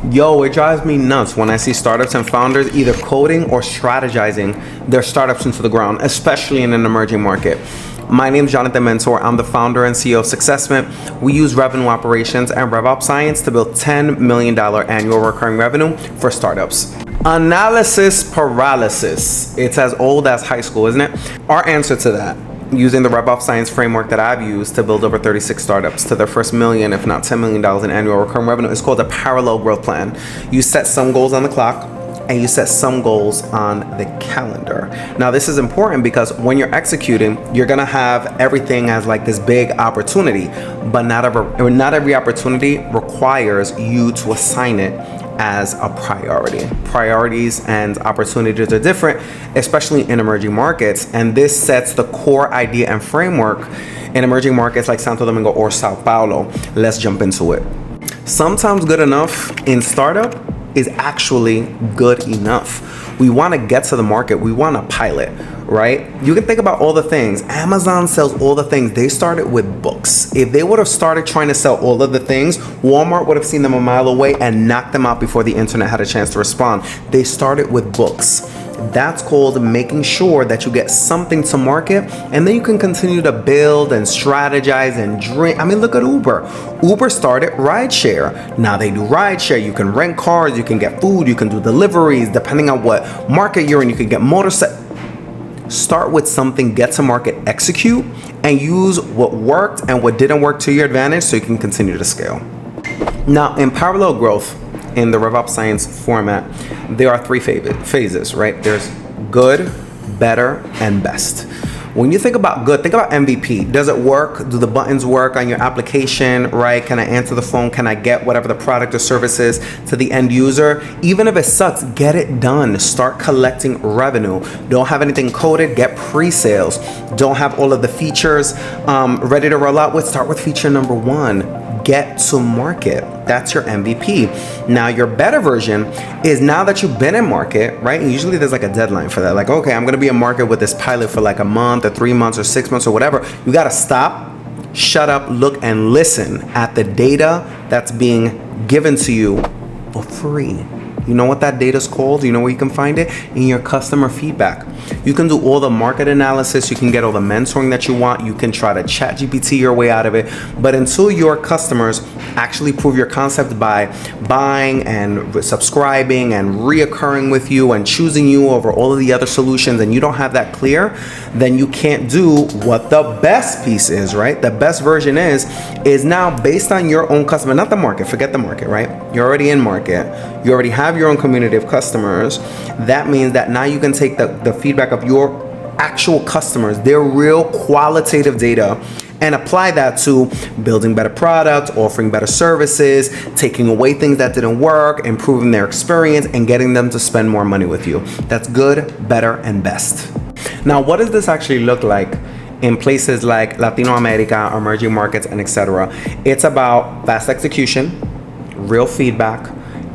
Yo, it drives me nuts when I see startups and founders either coding or strategizing their startups into the ground, especially in an emerging market. My name is Jonathan Mentor. I'm the founder and CEO of SuccessMint. We use revenue operations and RevOps science to build $10 million annual recurring revenue for startups. Analysis paralysis. It's as old as high school, isn't it? Our answer to that, using the RevOps science framework that I've used to build over 36 startups to their first million, if not $10 million in annual recurring revenue, is called a parallel growth plan. You set some goals on the clock and you set some goals on the calendar. Now, this is important because when you're executing, you're gonna have everything as like this big opportunity, but not every opportunity requires you to assign it as a priority. Priorities and opportunities are different, especially in emerging markets, and this sets the core idea and framework in emerging markets like Santo, Domingo, or Sao Paulo. Let's jump into it. Sometimes good enough in startup is actually good enough. We want to get to the market. We want to pilot, right? You can think about all the things. Amazon sells all the things. They started with books. If they would have started trying to sell all of the things, Walmart would have seen them a mile away and knocked them out before the internet had a chance to respond. They started with books. That's called making sure that you get something to market, and then you can continue to build and strategize and dream. I mean, look at Uber. Uber started rideshare. Now they do rideshare. You can rent cars, you can get food, you can do deliveries. Depending on what market you're in, you can get motorcycles. Start with something, get to market, execute, and use what worked and what didn't work to your advantage so you can continue to scale. Now, in parallel growth, in the RevOps science format, there are three phases, right? There's good, better, and best. When you think about good, think about MVP. Does it work? Do the buttons work on your application, right? Can I answer the phone? Can I get whatever the product or service is to the end user? Even if it sucks, get it done. Start collecting revenue. Don't have anything coded, get pre-sales. Don't have all of the features ready to roll out with. Start with feature number one. Get to market. That's your MVP. Now, your better version is now that you've been in market, right? And usually there's like a deadline for that. Like, okay, I'm gonna be in market with this pilot for like a month or 3 months or 6 months or whatever. You gotta stop, shut up, look, and listen at the data that's being given to you for free. You know what that data is called? You know where you can find it? In your customer feedback. You can do all the market analysis. You can get all the mentoring that you want. You can try to chat GPT your way out of it. But until your customers actually prove your concept by buying and subscribing and reoccurring with you and choosing you over all of the other solutions, and you don't have that clear, then you can't do what the best piece is, right? The best version is now based on your own customer, not the market. Forget the market, right? You're already in market. You already have your own community of customers. That means that now you can take the feedback of your actual customers, their real qualitative data, and apply that to building better products, offering better services, taking away things that didn't work, improving their experience, and getting them to spend more money with you. That's good, better, and best. Now, what does this actually look like in places like Latino America, emerging markets, and etc.? It's about fast execution, real feedback,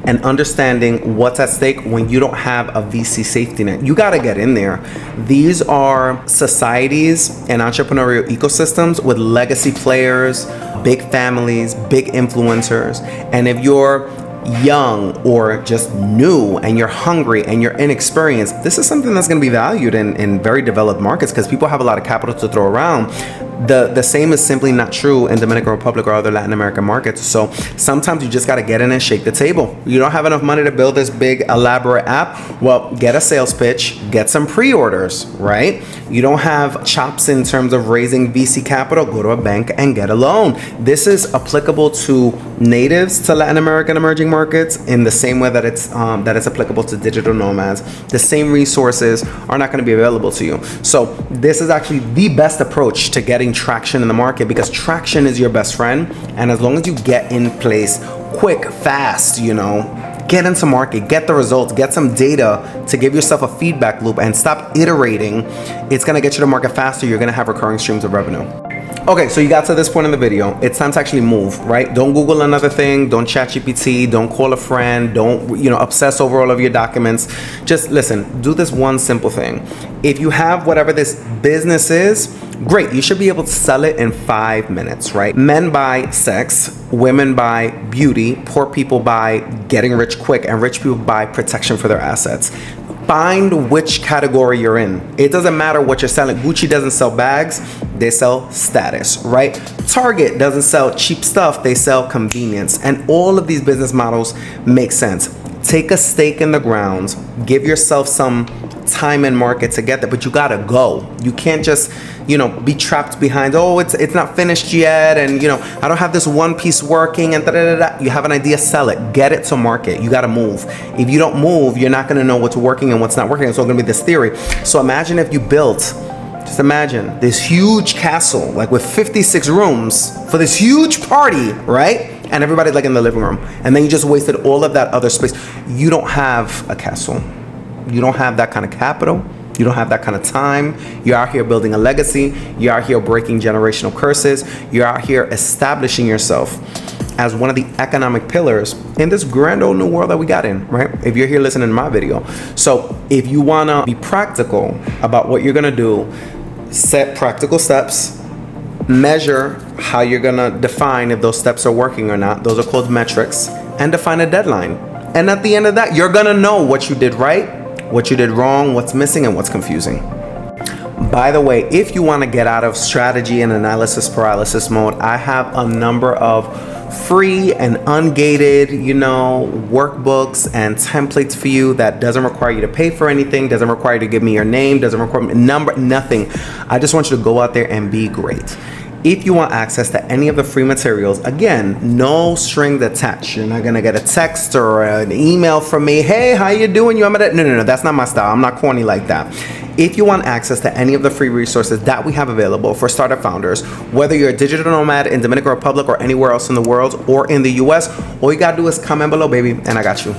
and understanding what's at stake when you don't have a VC safety net. You gotta get in there. These are societies and entrepreneurial ecosystems with legacy players, big families, big influencers. And if you're young or just new and you're hungry and you're inexperienced, this is something that's going to be valued in very developed markets because people have a lot of capital to throw around. The same is simply not true in Dominican Republic or other Latin American markets. So sometimes you just got to get in and shake the table. You don't have enough money to build this big elaborate app. Well, get a sales pitch, get some pre-orders, right? You don't have chops in terms of raising VC capital, go to a bank and get a loan. This is applicable to natives to Latin American emerging markets in the same way that it's applicable to digital nomads. The same resources are not going to be available to you. So this is actually the best approach to getting traction in the market, because traction is your best friend. And as long as you get in place quick, fast, get into market, get the results, get some data to give yourself a feedback loop and stop iterating, it's going to get you to market faster. You're going to have recurring streams of revenue. Okay, so you got to this point in the video. It's time to actually move, right? Don't Google another thing. Don't chat GPT. Don't call a friend. Don't, obsess over all of your documents. Just listen, do this one simple thing. If you have whatever this business is, Great, you should be able to sell it in 5 minutes, right? Men buy sex, women buy beauty, poor people buy getting rich quick, and rich people buy protection for their assets. Find which category you're in. It doesn't matter what you're selling. Gucci doesn't sell bags, they sell status, right? Target doesn't sell cheap stuff, they sell convenience. And all of these business models make sense. Take a stake in the ground, give yourself some time and market to get there, but you gotta go. You can't just, be trapped behind, oh, it's not finished yet, and I don't have this one piece working, and da-da-da-da. You have an idea, sell it, get it to market. You gotta move. If you don't move, you're not gonna know what's working and what's not working. It's all gonna be this theory. So imagine if you built, just imagine this huge castle, like with 56 rooms for this huge party, right? And everybody's like in the living room, and then you just wasted all of that other space. You don't have a castle. You don't have that kind of capital. You don't have that kind of time. You're out here building a legacy. You're out here breaking generational curses. You're out here establishing yourself as one of the economic pillars in this grand old new world that we got in, right? If you're here listening to my video. So if you wanna be practical about what you're gonna do, set practical steps, measure how you're gonna define if those steps are working or not. Those are called metrics, and define a deadline. And at the end of that, you're gonna know what you did right, what you did wrong, what's missing, and what's confusing. By the way, if you want to get out of strategy and analysis paralysis mode, I have a number of free and ungated, workbooks and templates for you that doesn't require you to pay for anything, doesn't require you to give me your name, doesn't require number, nothing. I just want you to go out there and be great. If you want access to any of the free materials, again, no strings attached. You're not gonna get a text or an email from me, hey, how you doing? No, that's not my style. I'm not corny like that. If you want access to any of the free resources that we have available for startup founders, whether you're a digital nomad in Dominican Republic or anywhere else in the world or in the US, all you gotta do is comment below, baby, and I got you.